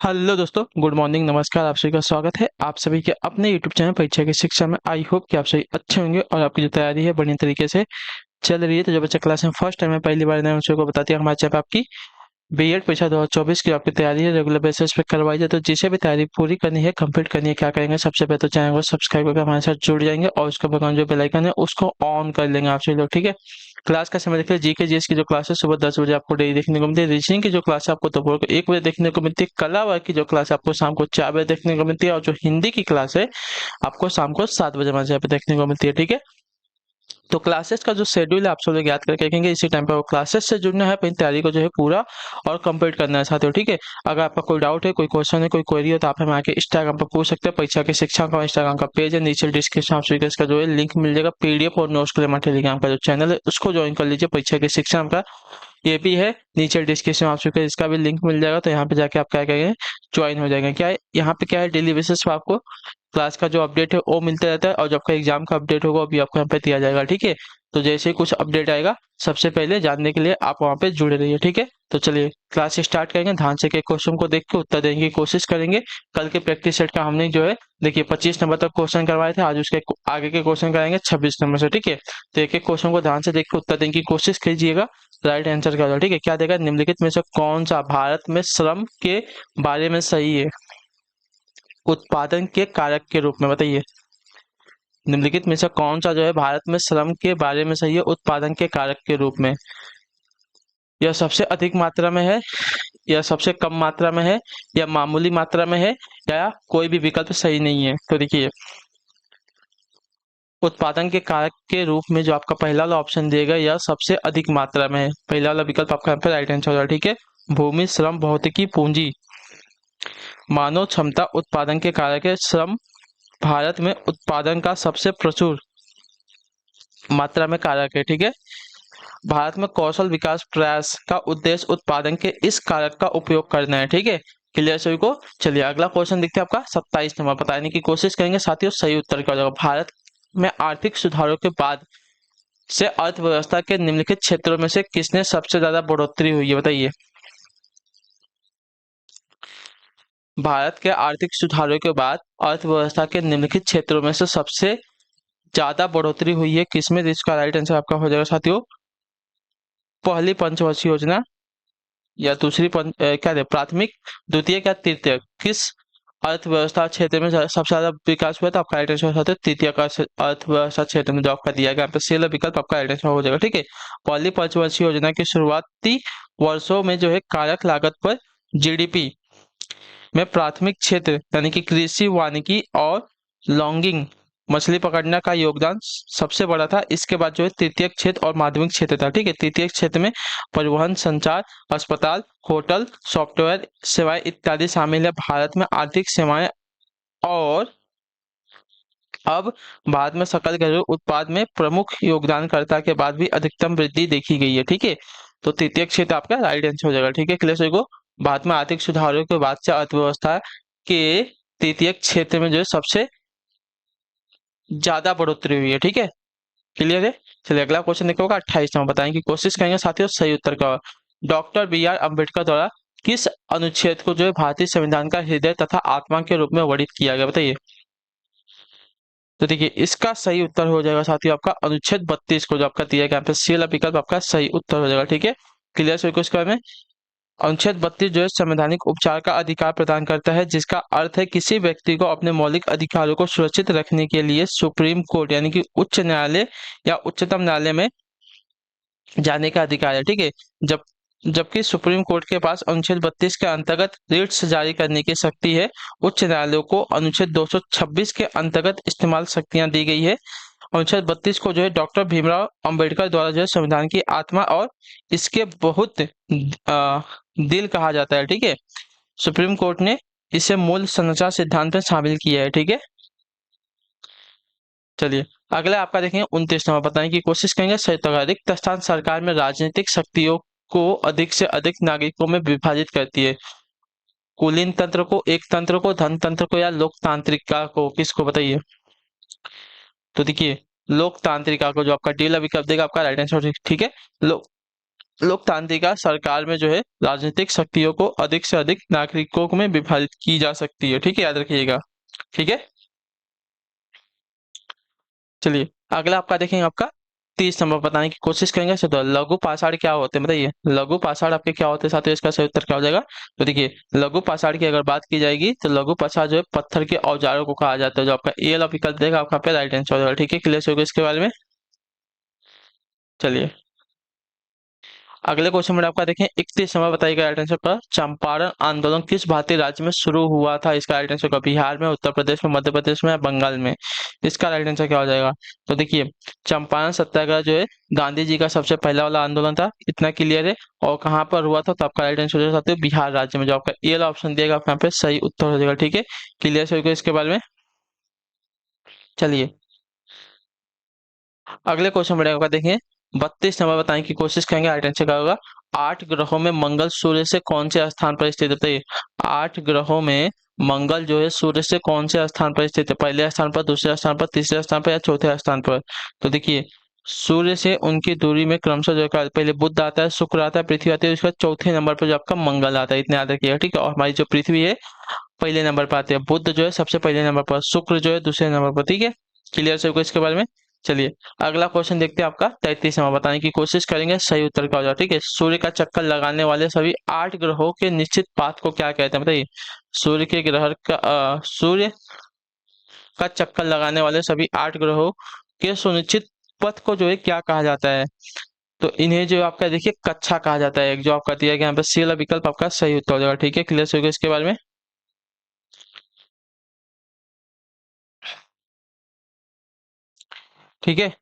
Hello दोस्तों, good morning, नमस्कार। आप सभी का स्वागत है आप सभी के अपने यूट्यूब चैनल परीक्षा की शिक्षा में। आई होप कि आप सभी अच्छे होंगे और आपकी जो तैयारी है बढ़िया तरीके से चल रही है। तो जो बच्चा क्लास में फर्स्ट टाइम है, पहली बार नए बच्चों को बताते हैं हमारे चैनल पर आपकी बीएड परीक्षा 2024 की आपकी तैयारी है रेगुलर बेसिस पे करवाई जाए। तो जिसे भी तैयारी पूरी करनी है, कंप्लीट करनी है, क्या करेंगे, सबसे पहले तो चैनल को सब्सक्राइब करके हमारे साथ जुड़ जाएंगे और उसका बगल जो बेल आइकन है उसको ऑन कर लेंगे आप सभी लोग, ठीक है। क्लास का समय देखिए, जीके जीएस की जो क्लास है सुबह 10 बजे आपको डेली देखने को मिलती है। रीजनिंग की जो क्लास है आपको दोपहर को 1 बजे देखने को मिलती है। कला वर्ग की जो क्लास है आपको शाम को 4 बजे देखने को मिलती है। और जो हिंदी की क्लास है आपको शाम को 7 बजे हमारे यहाँ पे देखने को मिलती है, ठीक है। तो क्लासेस का जो शेड्यूल है आप सब लोग याद करके रखेंगे, इसी टाइम पर वो क्लासेस से जुड़ना है, अपनी तैयारी को जो है पूरा और कंप्लीट करना है साथियों, ठीक है। अगर आपका कोई डाउट है, कोई क्वेश्चन है, कोई क्वेरी हो तो आप हमें आके इंस्टाग्राम पर पूछ सकते हैं। परीक्षा की शिक्षा का इंस्टाग्राम का पेज है, नीचे डिस्क्रिप्शन आप स्पीकर का जो है लिंक मिल जाएगा। पीडीएफ और नोट्स के लिए हमारे टेलीग्राम का जो चैनल है उसको ज्वाइन कर लीजिए। परीक्षा की शिक्षा का ये भी है, नीचे डिस्क्रिप्शन आप स्पीकर इसका भी लिंक मिल जाएगा। तो यहाँ पे जाके आप क्या करेंगे, ज्वाइन हो जाएंगे। क्या है यहाँ पे, क्या है, डेली बेसिस पर आपको क्लास का जो अपडेट है वो मिलता रहता है और जब आपका एग्जाम का अपडेट होगा अभी आपको यहाँ पे दिया जाएगा, ठीक है। तो जैसे ही कुछ अपडेट आएगा सबसे पहले जानने के लिए आप वहाँ पे जुड़े रहिए, ठीक है। तो चलिए क्लास स्टार्ट करेंगे। ध्यान से के क्वेश्चन को देख के उत्तर देने की कोशिश करेंगे। कल के प्रैक्टिस सेट का हमने जो है देखिए 25 नंबर तक क्वेश्चन करवाए थे, आज उसके आगे के क्वेश्चन कराएंगे 26 नंबर से, ठीक है। तो एक एक क्वेश्चन को ध्यान से देख के उत्तर देने की कोशिश कीजिएगा। राइट आंसर का, ठीक है। क्या देगा, निम्नलिखित में से कौन सा भारत में श्रम के बारे में सही है उत्पादन के कारक के रूप में, बताइए। निम्नलिखित में से कौन सा जो है भारत में श्रम के बारे में सही है उत्पादन के कारक के रूप में। यह सबसे अधिक मात्रा में है, या सबसे कम मात्रा में है, या मामूली मात्रा में है, या कोई भी विकल्प सही नहीं है। तो देखिए, उत्पादन के कारक के रूप में जो आपका पहला वाला ऑप्शन दिएगा यह सबसे अधिक मात्रा में है। पहला वाला विकल्प आपका यहाँ पे राइट आंसर होगा, ठीक है। भूमि, श्रम, भौतिकी, पूंजी, मानव क्षमता उत्पादन के कारक है। श्रम भारत में उत्पादन का सबसे प्रचुर मात्रा में कारक है, ठीक है। भारत में कौशल विकास प्रयास का उद्देश्य उत्पादन के इस कारक का उपयोग करना है, ठीक है। क्लियर सभी को। चलिए अगला क्वेश्चन देखते हैं, आपका 27 नंबर बताने की कोशिश करेंगे साथियों। सही उत्तर क्या हो जाएगा, भारत में आर्थिक सुधारों के बाद से अर्थव्यवस्था के निम्नलिखित क्षेत्रों में से किसने सबसे ज्यादा बढ़ोतरी हुई है, बताइए। भारत के आर्थिक सुधारों के बाद अर्थव्यवस्था के निम्नलिखित क्षेत्रों में से सबसे ज्यादा बढ़ोतरी हुई है किसमें। इसका राइट आंसर आपका हो जाएगा साथियों, पहली पंचवर्षीय योजना, या दूसरी क्या है, प्राथमिक, द्वितीय या तृतीय, किस अर्थव्यवस्था क्षेत्र में सबसे ज्यादा विकास हुआ था। आपका राइट आंसर होता है तृतीय का अर्थव्यवस्था क्षेत्र में जो आपका दिया गया यहाँ पे सेल विकल्प आपका राइट आंसर हो जाएगा, ठीक है। पहली पंचवर्षीय योजना की शुरुआती वर्षों में जो है कारक लागत पर जीडीपी में प्राथमिक क्षेत्र यानी कि कृषि, वानिकी और लॉन्गिंग, मछली पकड़ना का योगदान सबसे बड़ा था। इसके बाद जो है तृतीय क्षेत्र और माध्यमिक क्षेत्र था, ठीक है। तृतीय क्षेत्र में परिवहन, संचार, अस्पताल, होटल, सॉफ्टवेयर सेवाएं इत्यादि शामिल है। भारत में आर्थिक सेवाएं और अब भारत में सकल घरेलू उत्पाद में प्रमुख योगदानकर्ता के बाद भी अधिकतम वृद्धि देखी गई है, ठीक है। तो तृतीय क्षेत्र आपका राइट आंसर हो जाएगा, ठीक है। क्लियर को। भारत में आर्थिक सुधारों के बाद से अर्थव्यवस्था के तृतीय क्षेत्र में जो है सबसे ज्यादा बढ़ोतरी हुई है, ठीक है। क्लियर है। चलिए अगला क्वेश्चन देखा होगा 28 नंबर बताने की कोशिश करेंगे साथियों। सही उत्तर का डॉक्टर बी आर अम्बेडकर द्वारा किस अनुच्छेद को जो है भारतीय संविधान का हृदय तथा आत्मा के रूप में वर्णित किया गया, बताइए। तो देखिए इसका सही उत्तर हो जाएगा साथियों आपका अनुच्छेद 32 को जो आपका दिया गया यहाँ पे सी वाला विकल्प आपका सही उत्तर हो जाएगा, ठीक है। क्लियर सभी को इसके बारे में। अनुच्छेद 32 जो है संवैधानिक उपचार का अधिकार प्रदान करता है, जिसका अर्थ है किसी व्यक्ति को अपने मौलिक अधिकारों को सुरक्षित रखने के लिए सुप्रीम कोर्ट यानी कि उच्च न्यायालय या उच्चतम न्यायालय में जाने का अधिकार है, ठीक है। जब जबकि सुप्रीम कोर्ट के पास अनुच्छेद 32 के अंतर्गत रिट्स जारी करने की शक्ति है, उच्च न्यायालयों को अनुच्छेद 226 के अंतर्गत इस्तेमाल शक्तियां दी गई है। अनुच्छेद 32 को जो है डॉक्टर भीमराव अंबेडकर द्वारा जो है संविधान की आत्मा और इसके बहुत दिल कहा जाता है, ठीक है। सुप्रीम कोर्ट ने इसे मूल संरचना सिद्धांत में शामिल किया है, ठीक है। चलिए अगला आपका देखेंगे 29 नंबर बताने की कोशिश करेंगे। संयुक्त रिक्त स्थान सरकार में राजनीतिक शक्तियों को अधिक से अधिक नागरिकों में विभाजित करती है। कुलीन तंत्र को, एक तंत्र को, धन तंत्र को, या लोकतांत्रिका को, किसको, बताइए। तो देखिए लोकतांत्रिका को जो आपका डी वाला विकल्प देगा आपका राइट आंसर, ठीक है। लोकतांत्रिक सरकार में जो है राजनीतिक शक्तियों को अधिक से अधिक नागरिकों में विभाजित की जा सकती है। ठीक है, याद रखिएगा। ठीक है, चलिए अगला आपका देखेंगे, आपका 30 नंबर बताने की कोशिश करेंगे। तो लघु पाषाण क्या होते हैं बताइए, लघु पाषाण आपके क्या होते हैं साथियों, इसका सही उत्तर क्या हो जाएगा। तो देखिए लघु पाषाण की अगर बात की जाएगी तो लघु पाषाण जो है पत्थर के औजारों को कहा जाता है। जो आपका ए वाला विकल्प देगा आपका पे राइट आंसर हो जाएगा। ठीक है, क्लियर होगा इसके बारे में। चलिए अगले क्वेश्चन में आपका देखें, 31 नंबर बताइएगा राइट आंसर का। चंपारण आंदोलन किस भारतीय राज्य में शुरू हुआ था, इसका राइट आंसर का बिहार में, उत्तर प्रदेश में, मध्य प्रदेश में या बंगाल में, इसका राइट आंसर क्या हो जाएगा। तो देखिए चंपारण सत्याग्रह जो है गांधी जी का सबसे पहला वाला आंदोलन था, इतना क्लियर है। और कहाँ पर हुआ था, तो आपका राइट आंसर हो जाता है बिहार राज्य में। जो आपका ए वाला ऑप्शन दिएगा आपका यहाँ पे सही उत्तर हो जाएगा। ठीक है, क्लियर होगा इसके बारे में। चलिए अगले क्वेश्चन बढ़ेगा, देखें 32 नंबर बताने की कोशिश करेंगे, राइट आंसर क्या होगा। 8 ग्रहों में मंगल सूर्य से कौन से स्थान पर स्थित है बताइए। 8 ग्रहों में मंगल जो है सूर्य से कौन से स्थान पर स्थित है, पहले स्थान पर, दूसरे स्थान पर, तीसरे स्थान पर या चौथे स्थान पर। तो देखिए सूर्य से उनकी दूरी में क्रमशः जो है पहले बुध आता है, शुक्र आता है, पृथ्वी आती है, उसके बाद चौथे नंबर पर जो आपका मंगल आता है, इतने याद रखिएगा। ठीक है, और हमारी जो पृथ्वी है पहले नंबर पर आती है, बुध जो है सबसे पहले नंबर पर, शुक्र जो है दूसरे नंबर पर। ठीक है, क्लियर से इसके बारे में। चलिए अगला क्वेश्चन देखते हैं, आपका 33 नंबर बताने की कोशिश करेंगे, सही उत्तर क्या हो जाए। ठीक है, सूर्य का चक्कर लगाने वाले सभी 8 ग्रहों के निश्चित पाथ को क्या कहते हैं बताइए। सूर्य के ग्रह का सूर्य का चक्कर लगाने वाले सभी 8 ग्रहों के सुनिश्चित पथ को जो है क्या कहा जाता है। तो इन्हें जो आपका देखिए कक्षा कहा जाता है, एक जो आपका दिया गया यहाँ पे सी वाला विकल्प आपका सही उत्तर हो जाएगा। ठीक है, क्लियर होगा इसके बारे में। ठीक है,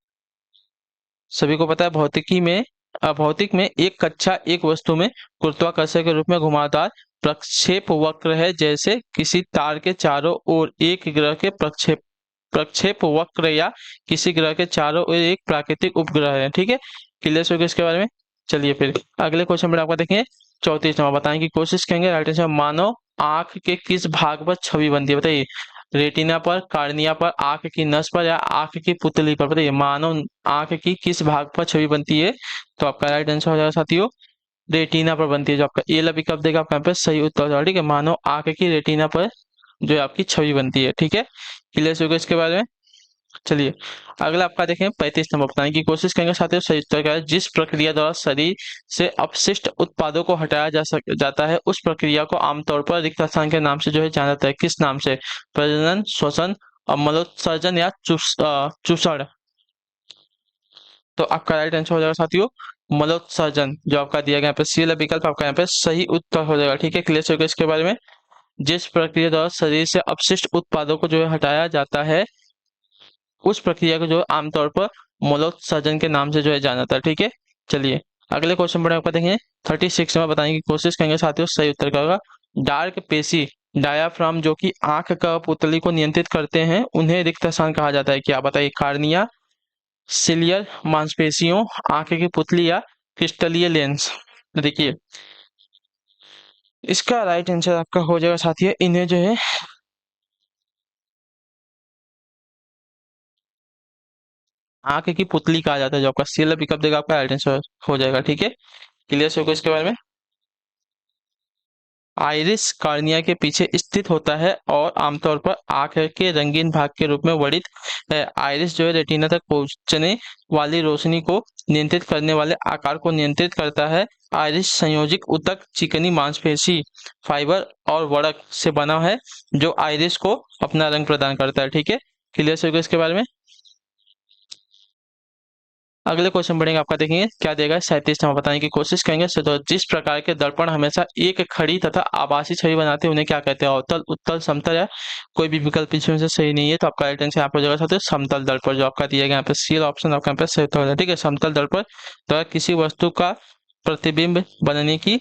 सभी को पता है भौतिक में एक कक्षा एक वस्तु में गुरुत्वाकर्षण के रूप में घुमावदार प्रक्षेप वक्र है, जैसे किसी तार के चारों ओर एक ग्रह के प्रक्षेप वक्र या किसी ग्रह के चारों ओर एक प्राकृतिक उपग्रह है। ठीक है, क्लियर हो गया इसके बारे में। चलिए फिर अगले क्वेश्चन में आपका देखेंगे, 34 नंबर बताने की कोशिश करेंगे, राइट आंसर। मानव आंख के किस भाग पर छवि बनती है बताइए। रेटिना पर, कार्निया पर, आंख की नस पर या आंख की पुतली पर बताइए। मानव आंख की किस भाग पर छवि बनती है, तो आपका राइट आंसर हो जाएगा साथियों रेटिना पर बनती है। जो आपका ए विकल्प देगा आपका यहाँ पे सही उत्तर हो जाएगा। ठीक है, मानव आंख की रेटिना पर जो है आपकी छवि बनती है। ठीक है, क्लियर होगा इसके बारे में। चलिए अगला आपका देखें, 35 नंबर बताने की कोशिश करेंगे साथियों, सही उत्तर क्या है। जिस प्रक्रिया द्वारा शरीर से अपशिष्ट उत्पादों को हटाया जाता है, उस प्रक्रिया को आमतौर पर रिक्त स्थान के नाम से जो है जाना जाता है। किस नाम से, प्रजनन, श्वसन, मलोत्सर्जन या चूषण। तो आपका राइट आंसर हो जाएगा साथियों मलोत्सर्जन। जो आपका दिया गया यहाँ पे सी वाला विकल्प आपका यहाँ पे सही उत्तर हो जाएगा। ठीक है, क्लियर होगा इसके बारे में। जिस प्रक्रिया द्वारा शरीर से अपशिष्ट उत्पादों को जो है हटाया जाता है, उस प्रक्रिया को जो है आमतौर पर मलोत्सर्जन के नाम से जो है जाना जाता है। ठीक है, चलिए अगले क्वेश्चन पर आपका देखेंगे, 36 में बताने की कोशिश करेंगे साथियों, सही उत्तर क्या होगा। डार्क पेशी डायाफ्राम जो कि आंख का पुतली को नियंत्रित करते हैं, उन्हें रिक्त स्थान कहा जाता है, क्या बताइए। कार्निया, सिलियर मांसपेशियों, आंख की पुतली या क्रिस्टलीय लेंस। तो देखिए इसका राइट आंसर आपका हो जाएगा साथियों, इन्हें जो है आंख की पुतली कहा जाता है। जो आपका सी पिकअप देगा आपका राइट आंसर हो जाएगा। ठीक है, क्लियर होगा इसके बारे में। आइरिस कार्निया के पीछे स्थित होता है और आमतौर पर आंख के रंगीन भाग के रूप में वर्णित है। आइरिस जो है रेटिना तक पहुंचने वाली रोशनी को नियंत्रित करने वाले आकार को नियंत्रित करता है। आइरिस संयोजिक ऊतक, चिकनी मांसपेशी, फाइबर और वड़क से बना है, जो आइरिस को अपना रंग प्रदान करता है। ठीक है, क्लियर होगा इसके बारे में। अगले क्वेश्चन बढ़ेंगे, आपका देखेंगे क्या देगा। 37 नंबर बताने की कोशिश करेंगे। तो जिस प्रकार के दर्पण हमेशा एक खड़ी तथा आभासी छवि बनाते हैं, उन्हें क्या कहते हैं। अवतल, उत्तल, समतल या कोई भी विकल्प इसमें से सही नहीं है, तो आपका राइट आंसर यहाँ पर हो जाएगा साथियों समतल दर्पण। जो आपका दिया गया यहाँ पे सी ऑप्शन आपका यहाँ पे सही उत्तर हो जाएगा। ठीक है, समतल दर्पण तो किसी वस्तु का प्रतिबिंब बनने की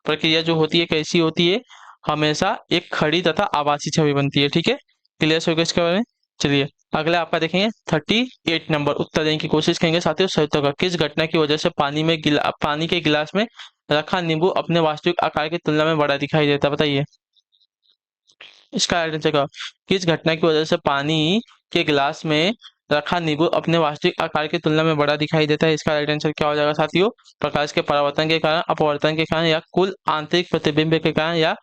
प्रक्रिया जो होती है कैसी होती है, हमेशा एक खड़ी तथा आभासी छवि बनती है। ठीक है, क्लियर हो गया इसके बारे में। चलिए अगला आपका देखेंगे, 38 नंबर उत्तर देने की कोशिश करेंगे साथियों, सही उत्तर का। किस घटना की वजह से पानी के गिलास में रखा नींबू अपने वास्तविक आकार की तुलना में बड़ा दिखाई देता है बताइए। इसका राइट आंसर क्या, किस घटना की वजह से पानी के गिलास में रखा नींबू अपने वास्तविक आकार की तुलना में बड़ा दिखाई देता है। इसका राइट आंसर क्या हो जाएगा साथियों? प्रकाश के परावर्तन के कारण, अपवर्तन के कारण, या कुल आंतरिक प्रतिबिंब के कारण, या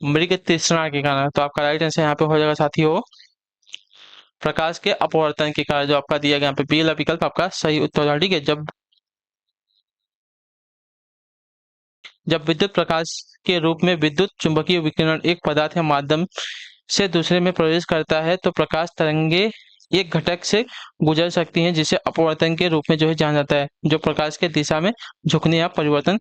मृग तृष्णा के कारण। तो आपका राइट आंसर यहाँ पे हो जाएगा साथियों प्रकाश के अपवर्तन के कारण, जो आपका दिया गया यहाँ पे बी वाला विकल्प आपका सही उत्तर होगा। ठीक है, जब विद्युत प्रकाश के रूप में विद्युत चुंबकीय विकिरण एक पदार्थ या माध्यम से दूसरे में प्रवेश करता है तो प्रकाश तरंगे एक घटक से गुजर सकती हैं, जिसे अपवर्तन के रूप में जो है जाना जाता है, जो प्रकाश के दिशा में झुकने या परिवर्तन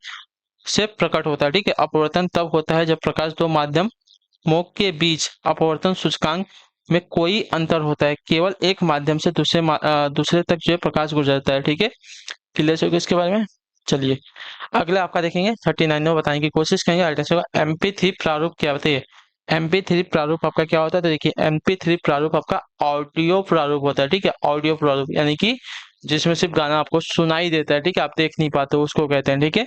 से प्रकट होता है। ठीक है, अपवर्तन तब होता है जब प्रकाश दो माध्यमों के बीच अपवर्तन सूचकांक में कोई अंतर होता है, केवल एक माध्यम से दूसरे तक जो है प्रकाश गुजरता है। ठीक है, क्लियर हो गया इसके बारे में। चलिए अगला आपका देखेंगे 39 में बताने की कोशिश करेंगे। राइट आंसर होगा MP3 प्रारूप क्या बताइए? MP3 प्रारूप आपका क्या होता है? तो देखिए MP3 प्रारूप आपका ऑडियो प्रारूप होता है। ठीक है, ऑडियो प्रारूप यानी कि जिसमें सिर्फ गाना आपको सुनाई देता है। ठीक है, आप देख नहीं पाते उसको कहते हैं। ठीक है,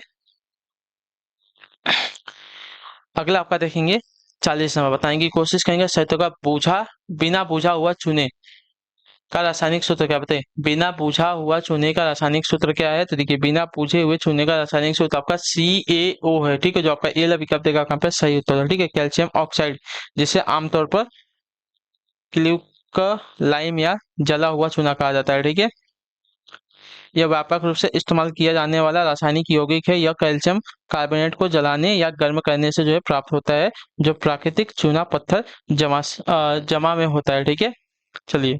अगला आपका देखेंगे 40 नंबर बताने की कोशिश करेंगे। शर्तों का बूझा बिना बूझा हुआ चुने का रासायनिक सूत्र क्या बताइए? बिना बूझा हुआ चूने का रासायनिक सूत्र क्या है? तो देखिए बिना बूझे हुए चूने का रासायनिक सूत्र आपका CaO है। ठीक है, जो आपका ए वाला विकल्प देगा कहाँ पे सही उत्तर है। ठीक है, कैल्शियम ऑक्साइड, जिसे आमतौर पर क्ल्यूकलाइम या जला हुआ चूना कहा जाता है। ठीक है, यह व्यापक रूप से इस्तेमाल किया जाने वाला रासायनिक यौगिक है। यह कैल्शियम कार्बोनेट को जलाने या गर्म करने से जो है प्राप्त होता है, जो प्राकृतिक चूना पत्थर जमा में होता है। ठीक है, चलिए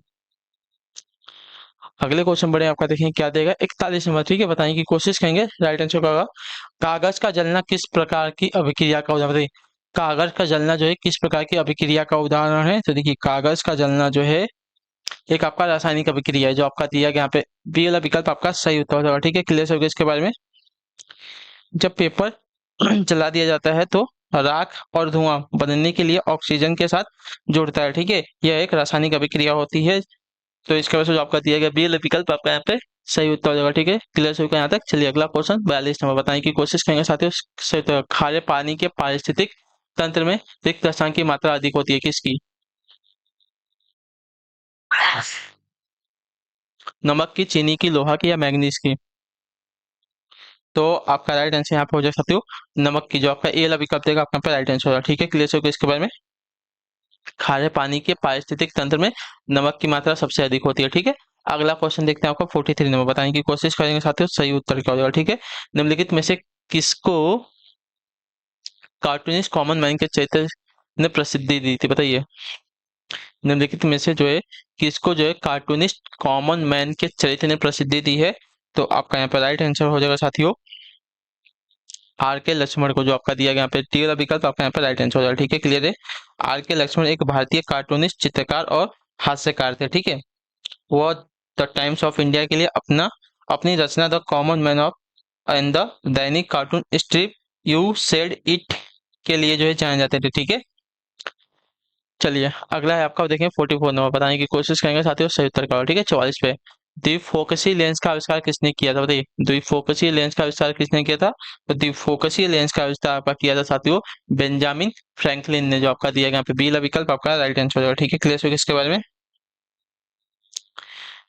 अगले क्वेश्चन बढ़े आपका देखें क्या देगा 41 नंबर। ठीक है, बताने की कोशिश करेंगे। राइट आंसर क्या होगा? कागज का जलना किस प्रकार की अभिक्रिया का उदाहरण बताइए? कागज का जलना जो है किस प्रकार की अभिक्रिया का उदाहरण है? तो देखिए कागज का जलना जो है एक आपका रासायनिक अभिक्रिया है, जो आपका दिया गया यहाँ पे बी वाला विकल्प आपका सही उत्तर होगा। ठीक है, क्लियर हो गया इसके बारे में। जब पेपर जला दिया जाता है तो राख और धुआं बनने के लिए ऑक्सीजन के साथ जुड़ता है। ठीक है, यह एक रासायनिक अभिक्रिया होती है। तो इसके वजह से जो आपका दिया गया बी विकल्प आपका यहाँ पे सही उत्तर हो जाएगा। ठीक है, क्लियर होगा यहाँ तक। चलिए अगला क्वेश्चन 42 नंबर बताने की कोशिश करेंगे साथियों। सही उत्तर खारे पानी के पारिस्थितिक तंत्र में रिक्त स्थान की मात्रा अधिक होती है किसकी? नमक की, चीनी की, लोहा की, या मैग्नीज की? तो आपका राइट आंसर यहाँ पे हो जाएगा साथियों नमक की, जो आपका ए वाला विकल्प देगा आपका राइट आंसर होगा। ठीक है, क्लियर होगा इसके बारे में। खारे पानी के पारिस्थितिक तंत्र में नमक की मात्रा सबसे अधिक होती है। ठीक है, अगला क्वेश्चन देखते हैं आपका 43 नंबर बताने की कोशिश करेंगे साथियों सही उत्तर क्या हो जाएगा। ठीक है, निम्नलिखित में से किसको कार्टूनिस्ट कॉमन मैन के चरित्र ने प्रसिद्धि दी थी बताइए? निम्नलिखित में से जो है किसको जो है कार्टूनिस्ट कॉमन मैन के चरित्र ने प्रसिद्धि दी है? तो आपका यहाँ पे राइट आंसर हो जाएगा साथियों RK लक्ष्मण को, जो आपका दिया गया यहाँ पे टी वाला विकल्प आपका यहाँ पे राइट आंसर हो जाएगा। ठीक है, क्लियर है। RK लक्ष्मण एक भारतीय कार्टूनिस्ट, चित्रकार और हास्यकार थे। ठीक है, वह द टाइम्स ऑफ इंडिया के लिए अपनी रचना the common man of and the दैनिक cartoon strip you said it के लिए जो है जाने जाते थे। ठीक है, चलिए अगला है आपका देखें 44 नंबर बताने की कोशिश करेंगे साथियों सही उत्तर का। ठीक है, 44 पे द्विफोकसी लेंस का आविष्कार किसने किया था बताइए? द्विफोकसी लेंस का आविष्कार किसने किया था? तो द्विफोकसी लेंस का आविष्कार आपका किया था साथियों बेंजामिन फ्रैंकलिन ने, जो आपका दिया गया यहाँ पे बी वाला विकल्प आपका राइट आंसर हो जाएगा। ठीक है, क्लियर हो गया इसके बारे में।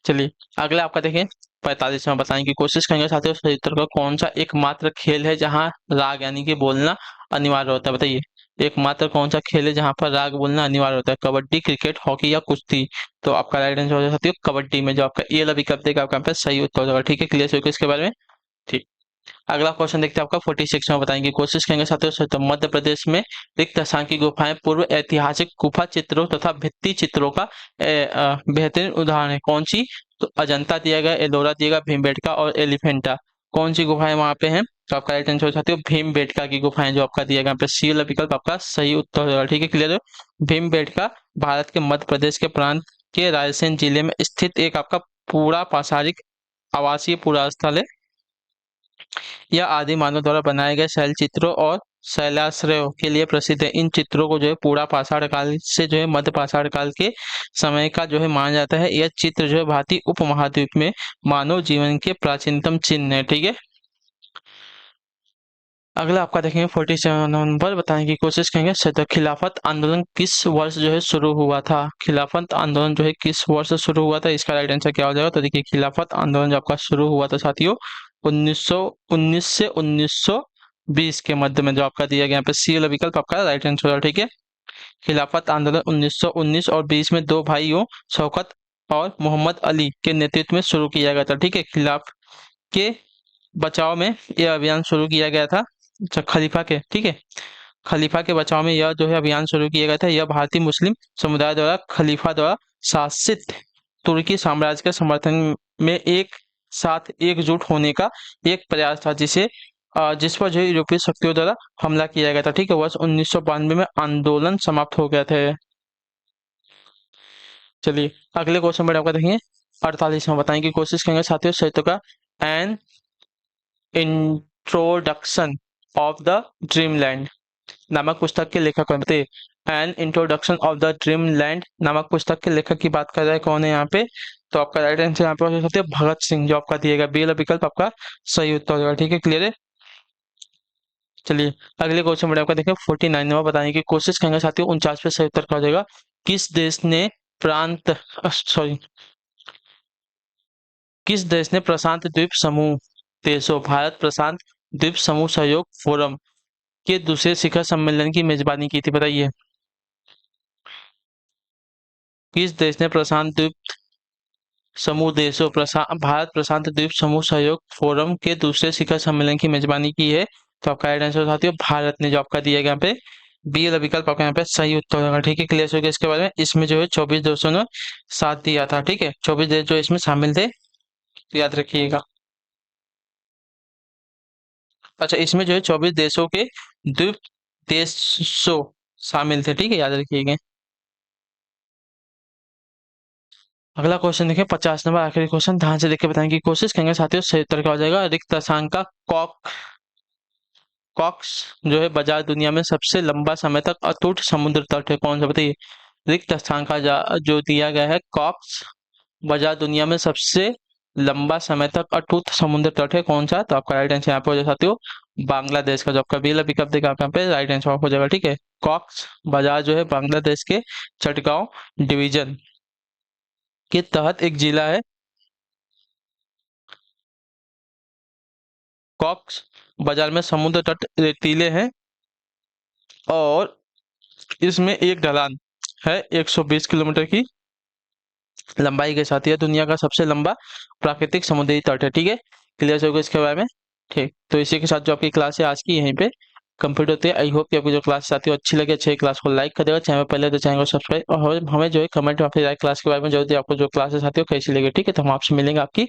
चलिए अगला आपका देखें 45 में बताने की कोशिश करेंगे साथियों सही उत्तर का। कौन सा एकमात्र खेल है जहां राग यानी कि बोलना अनिवार्य होता है बताइए? एकमात्र कौन सा खेल है जहां पर राग बोलना अनिवार्य होता है? कबड्डी, क्रिकेट, हॉकी, या कुश्ती? तो आपका राइट आंसर हो जाएगा साथियों कबड्डी में, जो आपका ये वाला विकल्प देगा आपका यहाँ पे सही उत्तर हो जाएगा। ठीक है, क्लियर हो गया इसके बारे में। ठीक, अगला क्वेश्चन देखते हैं आपका 46 में बताने की कोशिश करेंगे साथियों। तो मध्य प्रदेश में रिक्त स्थान की गुफाएं पूर्व ऐतिहासिक गुफा चित्रों तथा भित्ति चित्रों का बेहतरीन उदाहरण है। कौन सी? तो अजंता दिया गया, एलोरा दिया गया, भीमबेटका और एलिफेंटा। कौन सी गुफाएं वहां पे हैं? तो आपका राइट आंसर साथियों भीमबेटका की गुफाएं, जो आपका दिया गया यहाँ पे सी वाला विकल्प आपका सही उत्तर होगा। ठीक है, क्लियर है। भीमबेटका भारत के मध्य प्रदेश के प्रांत के रायसेन जिले में स्थित एक आपका पूरा पाषाणिक आवासीय पुरास्थल है। यह आदि मानव द्वारा बनाए गए शैल चित्रों और शैलाश्रयों के लिए प्रसिद्ध है। इन चित्रों को जो है पूरा पाषाण काल से जो है मध्य पाषाण काल के समय का जो है माना जाता है। यह चित्र जो है भारतीय उपमहाद्वीप में मानव जीवन के प्राचीनतम चिन्ह है। ठीक है, अगला आपका देखेंगे 47 नंबर, बताने की कोशिश करेंगे खिलाफत आंदोलन किस वर्ष जो है शुरू हुआ था। खिलाफत आंदोलन जो है किस वर्ष से शुरू हुआ था, इसका राइट आंसर क्या हो जाएगा। तो देखिए खिलाफत आंदोलन जो आपका शुरू हुआ था साथियों 1919 से 1920 के मध्य में, जो आपका दिया गया यहाँ पे सी वाला विकल्प आपका राइट आंसर होगा। ठीक है, खिलाफत आंदोलन 1919 और 20 में दो भाइयों शौकत और मोहम्मद अली के नेतृत्व में शुरू किया गया था। ठीक है, खिलाफ के बचाव में यह अभियान शुरू किया गया था। अच्छा, खलीफा के, ठीक है, खलीफा के बचाव में यह जो है अभियान शुरू किया गया था। यह भारतीय मुस्लिम समुदाय द्वारा खलीफा द्वारा शासित तुर्की साम्राज्य के समर्थन में एक साथ एकजुट होने का एक प्रयास था, जिस पर जो है यूरोपीय शक्तियों द्वारा हमला किया गया था। ठीक है, वर्ष 1992 में आंदोलन समाप्त हो गए थे। चलिए अगले क्वेश्चन पर आपका देखेंगे 48 में, बताने की कोशिश करेंगे साथियों साहित्य का an introduction of the dreamland नामक पुस्तक के लेखक कौन थे। An introduction of the dreamland नामक पुस्तक के लेखक की बात कर रहा है, कौन है यहाँ पे। तो आपका राइट आंसर यहाँ पे हो सकते हैं भगत सिंह, जो आपका दिएगा बी वाला विकल्प आपका सही उत्तर होगा। ठीक है, क्लियर है। चलिए अगले क्वेश्चन में आपका देखें 49 नंबर, बताने की कोशिश करेंगे साथियों 49 पे सही उत्तर क्या हो जाएगा। किस देश ने प्रांत सॉरी किस देश ने प्रशांत द्वीप समूह देशों भारत प्रशांत द्वीप समूह सहयोग फोरम के दूसरे शिखर सम्मेलन की मेजबानी की थी, बताइए। किस देश ने प्रशांत द्वीप समूह देशों भारत प्रशांत द्वीप समूह सहयोग फोरम के दूसरे शिखर सम्मेलन की मेजबानी की है। तो आपका राइट आंसर साथियों भारत ने, जो आपका दिया गया यहाँ पे बी वाला विकल्प आपका यहाँ पे सही उत्तर होगा। ठीक है, क्लियर हो गया इसके बारे में। इसमें जो है 24 देशों ने साथ दिया था। ठीक है, 24 देश जो इसमें शामिल थे, तो याद रखिएगा। अच्छा, इसमें जो है 24 देशों के द्वीप देशों शामिल थे। ठीक है, याद रखिएगा। अगला क्वेश्चन देखिए 50 नंबर, आखिरी क्वेश्चन, ध्यान से देख के बताने की कोशिश करेंगे साथियों। सही उत्तर क्या हो जाएगा। रिक्त अक्षांक का कॉक्स जो है बाजार दुनिया में सबसे लंबा समय तक अटूट समुद्र तट है, कौन सा बताइए। रिक्त अक्षांक का जो दिया गया है कॉक्स बाजार दुनिया में सबसे लंबा समय तक अटूट समुद्र तट है, कौन सा। तो आपका राइट आंसर यहाँ पे हो जाएगा साथियों बांग्लादेश का, जो आपका बेला पिकअप देगा आप यहाँ पे राइट आंसर हो जाएगा। ठीक है, कॉक्स बाजार जो है बांग्लादेश के चटगांव डिवीजन के तहत एक जिला है। कॉक्स बाजार में समुद्र तट रेतीले हैं और इसमें एक ढलान है 120 किलोमीटर की लंबाई के साथ। यह दुनिया का सबसे लंबा प्राकृतिक समुद्री तट है। ठीक है, क्लियर हो गया इसके बारे में। ठीक, तो इसी के साथ जो आपकी क्लास है आज की यहीं पे कंप्लीट होती है। आई होप कि आपकी जो क्लास साथी अच्छी लगे, अच्छी क्लास को लाइक कर देगा, चैनल पहले तो चैनल को सब्सक्राइब, और हमें जो है कमेंट में अपनी क्लास के बारे में जरूर आपको जो क्लास है साथियों कैसी लगी। ठीक है, तो हम आपसे मिलेंगे आपकी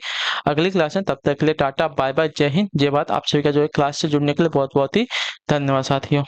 अगली क्लास में, तब तक के लिए टाटा बाय बाय, जय हिंद जय भारत। आप सभी का जो है क्लास से जुड़ने के लिए बहुत बहुत ही धन्यवाद साथियों।